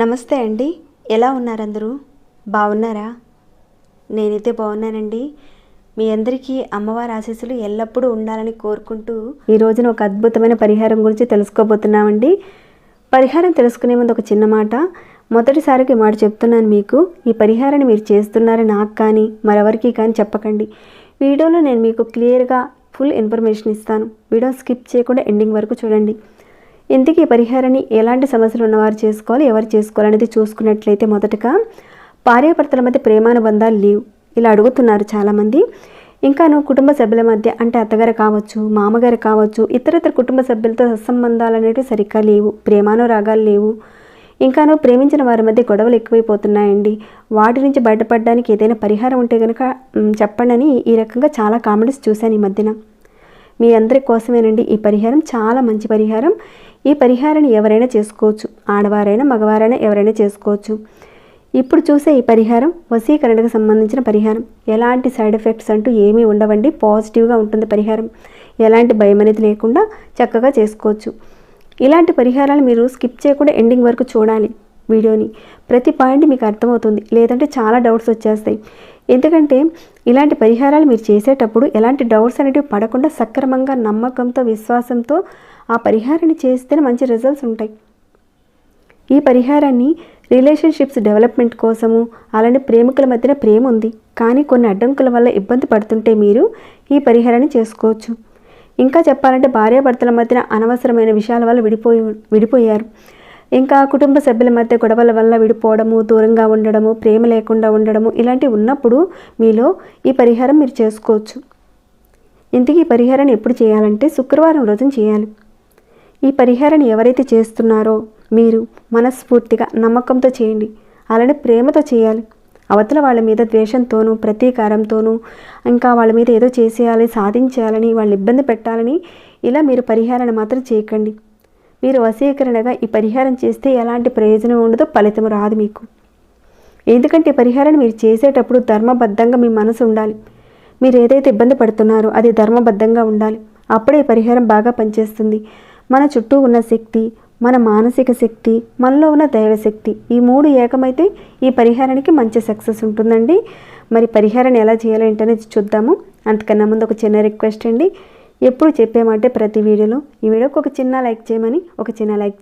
నమస్తే అండి, ఎలా ఉన్నారు అందరూ? బాగున్నారా? నేనైతే బాగున్నానండి. మీ అందరికీ అమ్మవారి ఆశీస్సులు ఎల్లప్పుడూ ఉండాలని కోరుకుంటూ ఈ రోజున ఒక అద్భుతమైన పరిహారం గురించి తెలుసుకోబోతున్నామండి. పరిహారం తెలుసుకునే ముందు ఒక చిన్న మాట. మొదటిసారికి మాట చెప్తున్నాను మీకు. ఈ పరిహారాన్ని మీరు చేస్తున్నారని నాకు కానీ మరెవరికి కానీ చెప్పకండి. వీడియోలో నేను మీకు క్లియర్గా ఫుల్ ఇన్ఫర్మేషన్ ఇస్తాను. వీడియో స్కిప్ చేయకుండా ఎండింగ్ వరకు చూడండి. ఇంతకీ ఈ పరిహారాన్ని ఎలాంటి సమస్యలు ఉన్నవారు చేసుకోవాలి, ఎవరు చేసుకోవాలనేది చూసుకున్నట్లయితే, మొదటగా భార్యాభర్తల మధ్య ప్రేమానుబంధాలు లేవు, ఇలా అడుగుతున్నారు చాలామంది. ఇంకాను కుటుంబ సభ్యుల మధ్య, అంటే అత్తగారు కావచ్చు, మామగారు కావచ్చు, ఇతర కుటుంబ సభ్యులతో సత్సంబంధాలు అనేవి సరిగ్గా లేవు, ప్రేమానురాగాలు లేవు. ఇంకాను ప్రేమించిన వారి మధ్య గొడవలు ఎక్కువైపోతున్నాయండి. వాటి నుంచి బయటపడడానికి ఏదైనా పరిహారం ఉంటే కనుక చెప్పండి అని ఈ రకంగా చాలా కామెంట్స్ చూశాను ఈ మధ్యన. మీ అందరి కోసమేనండి ఈ పరిహారం. చాలా మంచి పరిహారం. ఈ పరిహారాన్ని ఎవరైనా చేసుకోవచ్చు, ఆడవారైనా మగవారైనా ఎవరైనా చేసుకోవచ్చు. ఇప్పుడు చూసే ఈ పరిహారం వశీకరణకు సంబంధించిన పరిహారం. ఎలాంటి సైడ్ ఎఫెక్ట్స్ అంటూ ఏమీ ఉండవండి. పాజిటివ్గా ఉంటుంది పరిహారం. ఎలాంటి భయం అనేది లేకుండా చక్కగా చేసుకోవచ్చు. ఇలాంటి పరిహారాలు మీరు స్కిప్ చేయకుండా ఎండింగ్ వరకు చూడాలి వీడియోని. ప్రతి పాయింట్ మీకు అర్థమవుతుంది, లేదంటే చాలా డౌట్స్ వచ్చేస్తాయి. ఎందుకంటే ఇలాంటి పరిహారాలు మీరు చేసేటప్పుడు ఎలాంటి డౌట్స్ అనేటివి పడకుండా సక్రమంగా నమ్మకంతో విశ్వాసంతో ఆ పరిహారాన్ని చేస్తేనే మంచి రిజల్ట్స్ ఉంటాయి. ఈ పరిహారాన్ని రిలేషన్షిప్స్ డెవలప్మెంట్ కోసము, అలానే ప్రేమికుల మధ్యన ప్రేమ ఉంది కానీ కొన్ని అడ్డంకుల వల్ల ఇబ్బంది పడుతుంటే మీరు ఈ పరిహారాన్ని చేసుకోవచ్చు. ఇంకా చెప్పాలంటే భార్యాభర్తల మధ్యన అనవసరమైన విషయాల వల్ల విడిపోయారు, ఇంకా కుటుంబ సభ్యుల మధ్య గొడవల వల్ల విడిపోవడము, దూరంగా ఉండడము, ప్రేమ లేకుండా ఉండడము, ఇలాంటివి ఉన్నప్పుడు మీలో ఈ పరిహారం మీరు చేసుకోవచ్చు. ఇంతకీ ఈ పరిహారాన్ని ఎప్పుడు చేయాలంటే శుక్రవారం రోజున చేయాలి. ఈ పరిహారాన్ని ఎవరైతే చేస్తున్నారో మీరు మనస్ఫూర్తిగా నమ్మకంతో చేయండి, అలానే ప్రేమతో చేయాలి. అవతల వాళ్ళ మీద ద్వేషంతోనూ ప్రతీకారంతోనూ ఇంకా వాళ్ళ మీద ఏదో చేసేయాలి, సాధించాలని, వాళ్ళు ఇబ్బంది పెట్టాలని ఇలా మీరు పరిహారాన్ని మాత్రం చేయకండి. మీరు వశీకరణగా ఈ పరిహారం చేస్తే ఎలాంటి ప్రయోజనం ఉండదో, ఫలితం రాదు మీకు. ఎందుకంటే ఈ పరిహారాన్ని మీరు చేసేటప్పుడు ధర్మబద్ధంగా మీ మనసు ఉండాలి. మీరు ఏదైతే ఇబ్బంది పడుతున్నారో అది ధర్మబద్ధంగా ఉండాలి. అప్పుడే ఈ పరిహారం బాగా పనిచేస్తుంది. మన చుట్టూ ఉన్న శక్తి, మన మానసిక శక్తి, మనలో ఉన్న దైవశక్తి, ఈ మూడు ఏకమైతే ఈ పరిహారానికి మంచి సక్సెస్ ఉంటుందండి. మరి పరిహారాన్ని ఎలా చేయాలి ఏంటనేది చూద్దాము. అంతకన్నా ముందు ఒక చిన్న రిక్వెస్ట్ అండి. ఎప్పుడు చెప్పామంటే ప్రతి వీడియోలో ఈ వీడియోకి ఒక చిన్న లైక్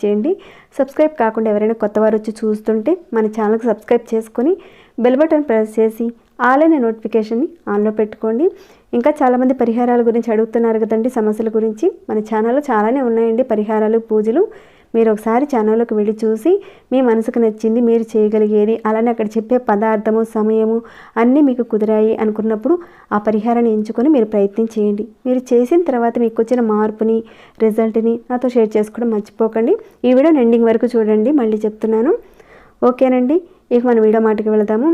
చేయండి. సబ్స్క్రైబ్ కాకుండా ఎవరైనా కొత్తవారు వచ్చి చూస్తుంటే మన ఛానల్కి సబ్స్క్రైబ్ చేసుకొని బెల్ బటన్ ప్రెస్ చేసి ఆల్ అనే నోటిఫికేషన్ని ఆన్లో పెట్టుకోండి. ఇంకా చాలామంది పరిహారాల గురించి అడుగుతున్నారు కదండి, సమస్యల గురించి. మన ఛానల్లో చాలానే ఉన్నాయండి పరిహారాలు, పూజలు. మీరు ఒకసారి ఛానల్లోకి వెళ్ళి చూసి మీ మనసుకు నచ్చింది, మీరు చేయగలిగేది, అలానే అక్కడ చెప్పే పదార్థము, సమయము అన్నీ మీకు కుదిరాయి అనుకున్నప్పుడు ఆ పరిహారాన్ని ఎంచుకొని మీరు ప్రయత్నం చేయండి. మీరు చేసిన తర్వాత మీకు వచ్చిన మార్పుని, రిజల్ట్ని నాతో షేర్ చేసుకోవడం మర్చిపోకండి. ఈ వీడియోని ఎండింగ్ వరకు చూడండి, మళ్ళీ చెప్తున్నాను. ఓకేనండి, ఇక మన వీడియో మాటకి వెళదాము.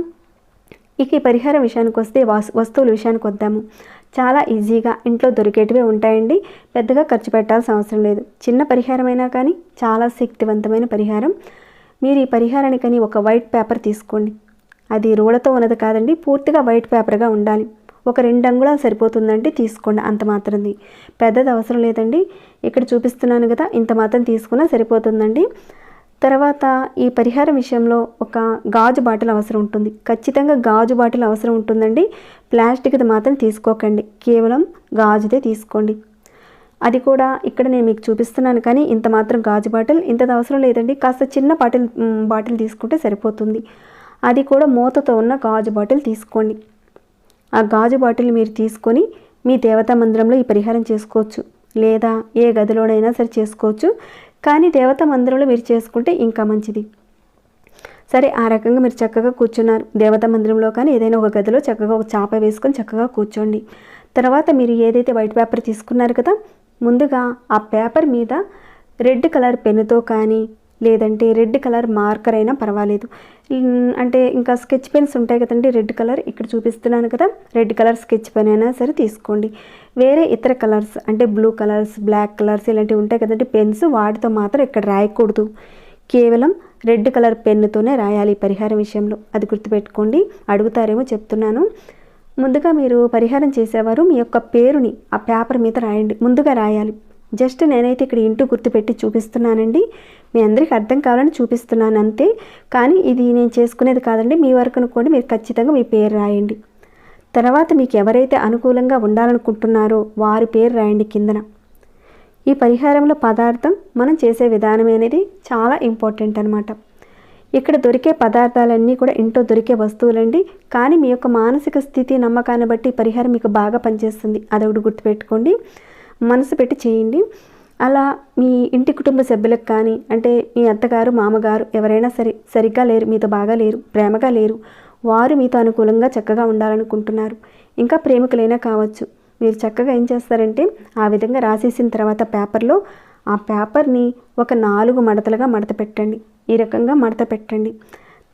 ఇక ఈ పరిహారం విషయానికి వస్తే వస్తువుల విషయానికి వద్దాము. చాలా ఈజీగా ఇంట్లో దొరికేటివే ఉంటాయండి. పెద్దగా ఖర్చు పెట్టాల్సిన అవసరం లేదు. చిన్న పరిహారమైనా కానీ చాలా శక్తివంతమైన పరిహారం. మీరు ఈ పరిహారానికని ఒక వైట్ పేపర్ తీసుకోండి. అది రోడతో ఉన్నది కాదండి, పూర్తిగా వైట్ పేపర్గా ఉండాలి. ఒక 2 అంగుళాలు సరిపోతుందండి, తీసుకోండి. అంత మాత్రంది, పెద్దది అవసరం లేదండి. ఇక్కడ చూపిస్తున్నాను కదా, ఇంత మాత్రం తీసుకున్నా సరిపోతుందండి. తర్వాత ఈ పరిహారం విషయంలో ఒక గాజు బాటిల్ అవసరం ఉంటుంది. ఖచ్చితంగా గాజు బాటిల్ అవసరం ఉంటుందండి. ప్లాస్టిక్ది మాత్రం తీసుకోకండి, కేవలం గాజుదే తీసుకోండి. అది కూడా ఇక్కడ నేను మీకు చూపిస్తున్నాను కానీ ఇంత మాత్రం గాజు బాటిల్, ఇంతది అవసరం లేదండి. కాస్త చిన్న బాటిల్ తీసుకుంటే సరిపోతుంది. అది కూడా మూతతో ఉన్న గాజు బాటిల్ తీసుకోండి. ఆ గాజు బాటిల్ మీరు తీసుకొని మీ దేవతా మందిరంలో ఈ పరిహారం చేసుకోవచ్చు, లేదా ఏ గదిలోనైనా సరే చేసుకోవచ్చు. కానీ దేవతా మందిరంలో మీరు చేసుకుంటే ఇంకా మంచిది. సరే, ఆ రకంగా మీరు చక్కగా కూర్చున్నారు దేవతా మందిరంలో కానీ ఏదైనా ఒక గదిలో చక్కగా ఒక చాప వేసుకొని చక్కగా కూర్చోండి. తర్వాత మీరు ఏదైతే వైట్ పేపర్ తీసుకున్నారు కదా, ముందుగా ఆ పేపర్ మీద రెడ్ కలర్ పెన్నుతో కానీ లేదంటే రెడ్ కలర్ మార్కర్ అయినా పర్వాలేదు. అంటే ఇంకా స్కెచ్ పెన్స్ ఉంటాయి కదండి రెడ్ కలర్, ఇక్కడ చూపిస్తున్నాను కదా, రెడ్ కలర్ స్కెచ్ పెన్ అయినా సరే తీసుకోండి. వేరే ఇతర కలర్స్ అంటే బ్లూ కలర్స్, బ్లాక్ కలర్స్ ఇలాంటివి ఉంటాయి కదండి పెన్స్, వాటితో మాత్రం ఇక్కడ రాయకూడదు. కేవలం రెడ్ కలర్ పెన్నుతోనే రాయాలి పరిహారం విషయంలో, అది గుర్తుపెట్టుకోండి. అడుగుతారేమో చెప్తున్నాను. ముందుగా మీరు పరిహారం చేసేవారు మీ యొక్క పేరుని ఆ పేపర్ మీద రాయండి. ముందుగా రాయాలి. జస్ట్ నేనైతే ఇక్కడ ఇంటూ గుర్తుపెట్టి చూపిస్తున్నానండి. మీ అందరికీ అర్థం కావాలని చూపిస్తున్నాను అంతే. కానీ ఇది నేను చేసుకునేది కాదండి. మీ వరకు అనుకోండి. మీరు ఖచ్చితంగా మీ పేరు రాయండి. తర్వాత మీకు ఎవరైతే అనుకూలంగా ఉండాలనుకుంటున్నారో వారి పేరు రాయండి కిందన. ఈ పరిహారంలో పదార్థం మనం చేసే విధానం అనేది చాలా ఇంపార్టెంట్ అనమాట. ఇక్కడ దొరికే పదార్థాలన్నీ కూడా ఇంట్లో దొరికే వస్తువులండి. కానీ మీ యొక్క మానసిక స్థితి నమ్మకాన్ని బట్టి పరిహారం మీకు బాగా పనిచేస్తుంది. అదొకటి గుర్తుపెట్టుకోండి. మనసు పెట్టి చేయండి. అలా మీ ఇంటి కుటుంబ సభ్యులకు కానీ, అంటే మీ అత్తగారు మామగారు ఎవరైనా సరిగ్గా లేరు, మీతో బాగా లేరు, ప్రేమగా లేరు, వారు మీతో అనుకూలంగా చక్కగా ఉండాలనుకుంటున్నారు. ఇంకా ప్రేమికులైనా కావచ్చు. మీరు చక్కగా ఏం చేస్తారంటే ఆ విధంగా రాసేసిన తర్వాత పేపర్లో ఆ పేపర్ని ఒక 4 మడతలుగా మడత పెట్టండి. ఈ రకంగా మడత పెట్టండి.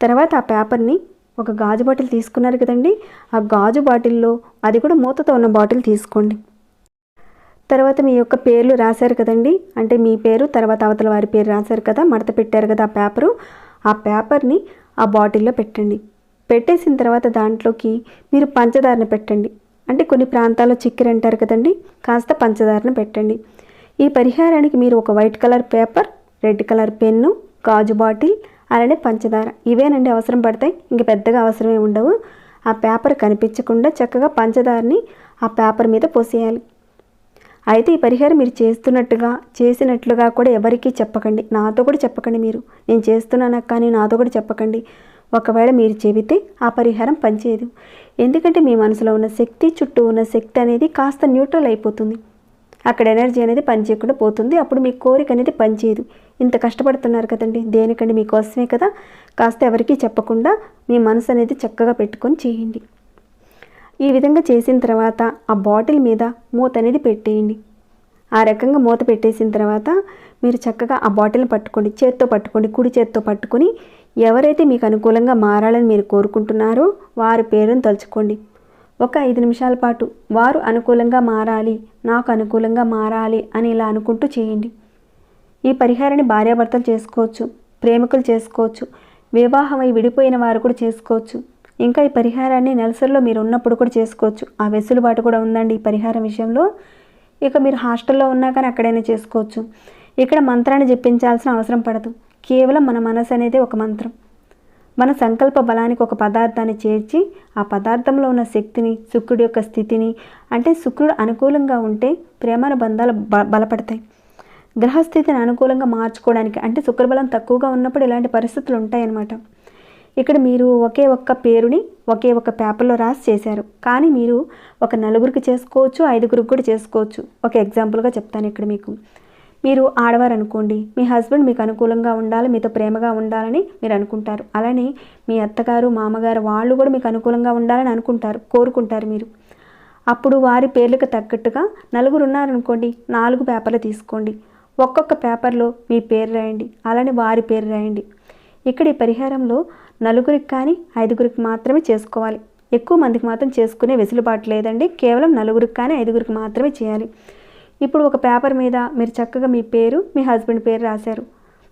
తర్వాత ఆ పేపర్ని ఒక గాజు బాటిల్ తీసుకున్నారు కదండి, ఆ గాజు బాటిల్లో అది కూడా మూతతో ఉన్న బాటిల్ తీసుకోండి. తర్వాత మీ యొక్క పేర్లు రాశారు కదండి, అంటే మీ పేరు తర్వాత అవతల వారి పేరు రాశారు కదా, మడత పెట్టారు కదా ఆ పేపర్ని ఆ బాటిల్లో పెట్టండి. పెట్టేసిన తర్వాత దాంట్లోకి మీరు పంచదారని పెట్టండి. అంటే కొన్ని ప్రాంతాల్లో చక్కెర అంటారు కదండి, కాస్త పంచదారని పెట్టండి. ఈ పరిహారానికి మీరు ఒక white colour paper, red colour pen, గాజు బాటిల్, అలానే పంచదార ఇవేనండి అవసరం పడతాయి. ఇంక పెద్దగా అవసరమే ఉండవు. ఆ పేపర్ కనిపించకుండా చక్కగా పంచదారని ఆ పేపర్ మీద పోసేయాలి. అయితే ఈ పరిహారం మీరు చేసినట్లుగా కూడా ఎవరికీ చెప్పకండి. నాతో కూడా చెప్పకండి. నేను చేస్తున్నాను కానీ నాతో కూడా చెప్పకండి. ఒకవేళ మీరు చెబితే ఆ పరిహారం పనిచేయదు. ఎందుకంటే మీ మనసులో ఉన్న శక్తి, చుట్టూ ఉన్న శక్తి అనేది కాస్త న్యూట్రల్ అయిపోతుంది. అక్కడ ఎనర్జీ అనేది పనిచేయకుండా పోతుంది. అప్పుడు మీ కోరిక అనేది పనిచేయదు. ఇంత కష్టపడుతున్నారు కదండి, దేనికండి? మీకోసమే కదా. కాస్త ఎవరికీ చెప్పకుండా మీ మనసు అనేది చక్కగా పెట్టుకొని చేయండి. ఈ విధంగా చేసిన తర్వాత ఆ బాటిల్ మీద మూత అనేది పెట్టేయండి. ఆ రకంగా మూత పెట్టేసిన తర్వాత మీరు చక్కగా ఆ బాటిల్ని పట్టుకోండి. చేత్తో పట్టుకోండి, కుడి చేత్తో పట్టుకొని ఎవరైతే మీకు అనుకూలంగా మారాలని మీరు కోరుకుంటున్నారో వారి పేరును తలుచుకోండి. ఒక 5 నిమిషాల పాటు వారు అనుకూలంగా మారాలి, నాకు అనుకూలంగా మారాలి అని ఇలా అనుకుంటూ చేయండి. ఈ పరిహారాన్ని భార్యాభర్తలు చేసుకోవచ్చు, ప్రేమికులు చేసుకోవచ్చు, వివాహమై విడిపోయిన వారు కూడా చేసుకోవచ్చు. ఇంకా ఈ పరిహారాన్ని నెలసరిలో మీరు ఉన్నప్పుడు కూడా చేసుకోవచ్చు. ఆ వెసులుబాటు కూడా ఉందండి ఈ పరిహారం విషయంలో. ఇక మీరు హాస్టల్లో ఉన్నా కానీ అక్కడైనా చేసుకోవచ్చు. ఇక్కడ మంత్రాన్ని జపించాల్సిన అవసరం పడదు. కేవలం మన మనసు అనేది ఒక మంత్రం. మన సంకల్ప బలానికి ఒక పదార్థాన్ని చేర్చి ఆ పదార్థంలో ఉన్న శక్తిని, శుక్రుడి యొక్క స్థితిని, అంటే శుక్రుడు అనుకూలంగా ఉంటే ప్రేమానుబంధాలు బలపడతాయి. గ్రహస్థితిని అనుకూలంగా మార్చుకోవడానికి, అంటే శుక్రబలం తక్కువగా ఉన్నప్పుడు ఇలాంటి పరిస్థితులు ఉంటాయన్నమాట. ఇక్కడ మీరు ఒకే ఒక్క పేరుని ఒకే ఒక్క పేపర్లో రాసి చేశారు. కానీ మీరు ఒక 4గురికి చేసుకోవచ్చు, 5గురికి కూడా చేసుకోవచ్చు. ఒక ఎగ్జాంపుల్గా చెప్తాను. ఇక్కడ మీరు ఆడవారు అనుకోండి, మీ హస్బెండ్ మీకు అనుకూలంగా ఉండాలి, మీతో ప్రేమగా ఉండాలని మీరు అనుకుంటారు. అలానే మీ అత్తగారు మామగారు వాళ్ళు కూడా మీకు అనుకూలంగా ఉండాలని అనుకుంటారు, కోరుకుంటారు మీరు. అప్పుడు వారి పేర్లకు తగ్గట్టుగా 4గురు ఉన్నారనుకోండి, 4 పేపర్లు తీసుకోండి. ఒక్కొక్క పేపర్లో మీ పేరు రాయండి, అలానే వారి పేరు రాయండి. ఇక్కడ ఈ పరిహారంలో 4గురికి కానీ 5గురికి మాత్రమే చేసుకోవాలి. ఎక్కువ మందికి మాత్రం చేసుకునే వెసులుబాటు లేదండి. కేవలం 4గురికి కానీ 5గురికి మాత్రమే చేయాలి. ఇప్పుడు ఒక పేపర్ మీద మీరు చక్కగా మీ పేరు, మీ హస్బెండ్ పేరు రాశారు,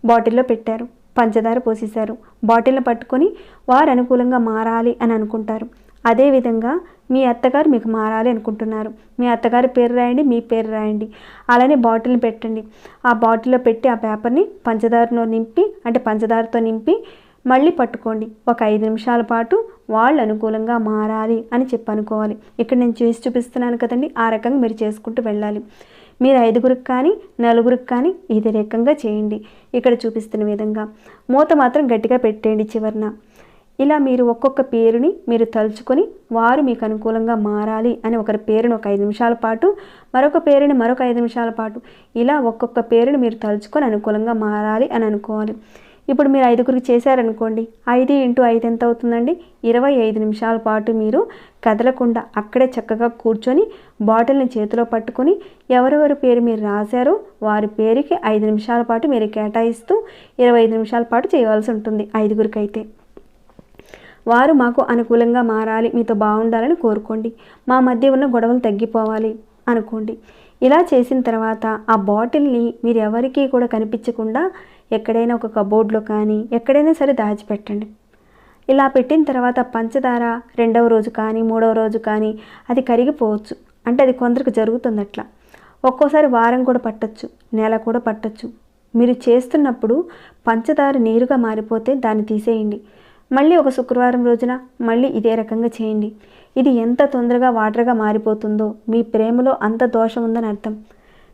బాటిల్లో పెట్టారు, పంచదార పోసేశారు. బాటిల్ని పట్టుకొని వారు అనుకూలంగా మారాలి అని అనుకుంటారు. అదేవిధంగా మీ అత్తగారు మీకు మారాలి అనుకుంటున్నారు. మీ అత్తగారి పేరు రాయండి, మీ పేరు రాయండి, అలానే బాటిల్ని పెట్టండి. ఆ బాటిల్లో పెట్టి ఆ పేపర్ని పంచదారతో నింపి మళ్ళీ పట్టుకోండి. ఒక 5 నిమిషాల పాటు వాళ్ళు అనుకూలంగా మారాలి అని అనుకోవాలి. ఇక్కడ నేను చేసి చూపిస్తున్నాను కదండి, ఆ రకంగా మీరు చేసుకుంటూ వెళ్ళాలి. మీరు 5గురికి కానీ 4గురికి కానీ ఇదే రకంగా చేయండి. ఇక్కడ చూపిస్తున్న విధంగా మూత మాత్రం గట్టిగా పెట్టేయండి చివరన. ఇలా మీరు ఒక్కొక్క పేరుని మీరు తలుచుకొని వారు మీకు అనుకూలంగా మారాలి అని ఒకరి పేరుని ఒక 5 నిమిషాల పాటు, మరొక పేరుని మరొక 5 నిమిషాల పాటు, ఇలా ఒక్కొక్క పేరుని మీరు తలుచుకొని అనుకూలంగా మారాలి అని అనుకోవాలి. ఇప్పుడు మీరు 5గురికి చేశారనుకోండి, 5 × 5 ఎంత అవుతుందండి? 25 నిమిషాల పాటు మీరు కదలకుండా అక్కడే చక్కగా కూర్చొని బాటిల్ని చేతిలో పట్టుకొని ఎవరెవరి పేరు మీరు రాశారో వారి పేరుకి 5 నిమిషాల పాటు మీరు కేటాయిస్తూ 25 నిమిషాల పాటు చేయవలసి ఉంటుంది. 5గురికి అయితే వారు మాకు అనుకూలంగా మారాలి, మీతో బాగుండాలని కోరుకోండి, మా మధ్య ఉన్న గొడవలు తగ్గిపోవాలి అనుకోండి. ఇలా చేసిన తర్వాత ఆ బాటిల్ని మీరు ఎవరికీ కూడా కనిపించకుండా ఎక్కడైనా ఒక కబోర్డ్లో కానీ ఎక్కడైనా సరే దాచిపెట్టండి. ఇలా పెట్టిన తర్వాత పంచదార రెండవ రోజు కానీ మూడవ రోజు కానీ అది కరిగిపోవచ్చు. అంటే అది కొందరికి జరుగుతుంది అట్లా. ఒక్కోసారి వారం కూడా పట్టచ్చు, నెల కూడా పట్టచ్చు. మీరు చేస్తున్నప్పుడు పంచదార నీరుగా మారిపోతే దాన్ని తీసేయండి. మళ్ళీ ఒక శుక్రవారం రోజున మళ్ళీ ఇదే రకంగా చేయండి. ఇది ఎంత తొందరగా వాటర్గా మారిపోతుందో మీ ప్రేమలో అంత దోషం ఉందని అర్థం.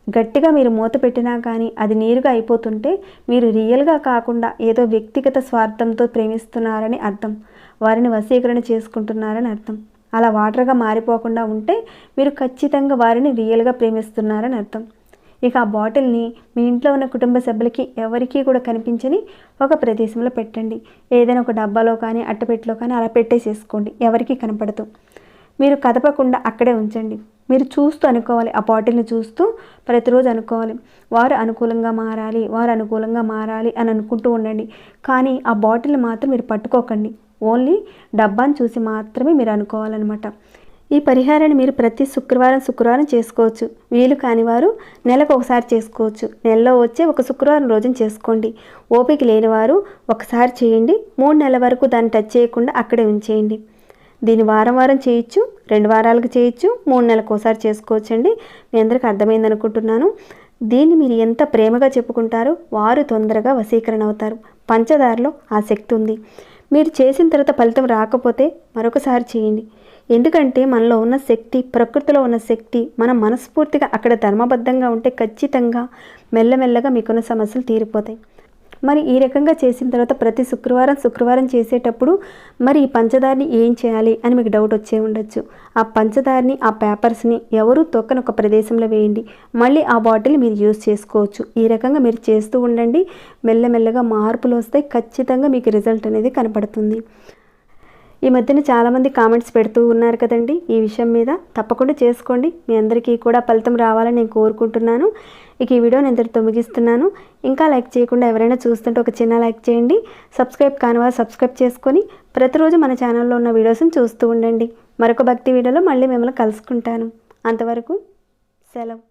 గట్టిగా మీరు మూత పెట్టినా కానీ అది నీరుగా అయిపోతుంటే మీరు రియల్గా కాకుండా ఏదో వ్యక్తిగత స్వార్థంతో ప్రేమిస్తున్నారని అర్థం. వారిని వశీకరణ చేసుకుంటున్నారని అర్థం. అలా వాటర్గా మారిపోకుండా ఉంటే మీరు ఖచ్చితంగా వారిని రియల్గా ప్రేమిస్తున్నారని అర్థం. ఇక ఆ బాటిల్ని మీ ఇంట్లో ఉన్న కుటుంబ సభ్యులకి ఎవరికీ కూడా కనిపించని ఒక ప్రదేశంలో పెట్టండి. ఏదైనా ఒక డబ్బాలో కానీ అట్టపెట్టెలో కానీ అలా పెట్టేసేసుకోండి, ఎవరికీ కనపడదు. మీరు కదపకుండా అక్కడే ఉంచండి. మీరు చూస్తూ అనుకోవాలి, ఆ బాటిల్ని చూస్తూ ప్రతిరోజు అనుకోవాలి, వారు అనుకూలంగా మారాలి, వారు అనుకూలంగా మారాలి అని అనుకుంటూ ఉండండి. కానీ ఆ బాటిల్ని మాత్రం మీరు పట్టుకోకండి. ఓన్లీ డబ్బాని చూసి మాత్రమే మీరు అనుకోవాలన్నమాట. ఈ పరిహారాన్ని మీరు ప్రతి శుక్రవారం చేసుకోవచ్చు. వీలు కాని వారు నెలకు ఒకసారి చేసుకోవచ్చు. నెలలో వచ్చే ఒక శుక్రవారం రోజున చేసుకోండి. ఓపిక లేని వారు ఒకసారి చేయండి. 3 నెలల వరకు దాన్ని టచ్ చేయకుండా అక్కడే ఉంచేయండి. దీన్ని వారం చేయొచ్చు, 2 వారాలకు చేయొచ్చు, 3 నెలలకు ఒకసారి చేసుకోవచ్చండి. మీ అందరికీ అర్థమైంది అనుకుంటున్నాను. దీన్ని మీరు ఎంత ప్రేమగా చెప్పుకుంటారో వారు తొందరగా వశీకరణ అవుతారు. పంచదారలో ఆ శక్తి ఉంది. మీరు చేసిన తర్వాత ఫలితం రాకపోతే మరొకసారి చేయండి. ఎందుకంటే మనలో ఉన్న శక్తి, ప్రకృతిలో ఉన్న శక్తి, మనం మనస్ఫూర్తిగా అక్కడ ధర్మబద్ధంగా ఉంటే ఖచ్చితంగా మెల్లమెల్లగా మీకున్న సమస్యలు తీరిపోతాయి. మరి ఈ రకంగా చేసిన తర్వాత ప్రతి శుక్రవారం చేసేటప్పుడు మరి ఈ పంచదారని ఏం చేయాలి అని మీకు డౌట్ వచ్చే ఉండొచ్చు. ఆ పంచదారని, ఆ పేపర్స్ని ఎవరు తొక్కని ఒక ప్రదేశంలో వేయండి. మళ్ళీ ఆ బాటిల్ మీరు యూజ్ చేసుకోవచ్చు. ఈ రకంగా మీరు చేస్తూ ఉండండి. మెల్లమెల్లగా మార్పులు వస్తాయి. ఖచ్చితంగా మీకు రిజల్ట్ అనేది కనపడుతుంది. ఈ మధ్యన చాలామంది కామెంట్స్ పెడుతూ ఉన్నారు కదండి ఈ విషయం మీద. తప్పకుండా చేసుకోండి. మీ అందరికీ కూడా ఫలితం రావాలని నేను కోరుకుంటున్నాను. ఇక ఈ వీడియోని ఇంతటితో ముగిస్తున్నాను. ఇంకా లైక్ చేయకుండా ఎవరైనా చూస్తుంటే ఒక చిన్న లైక్ చేయండి. సబ్స్క్రైబ్ కాని వారు సబ్స్క్రైబ్ చేసుకొని ప్రతిరోజు మన ఛానల్లో ఉన్న వీడియోస్ని చూస్తూ ఉండండి. మరొక భక్తి వీడియోలో మళ్ళీ మిమ్మల్ని కలుసుకుంటాను. అంతవరకు సెలవు.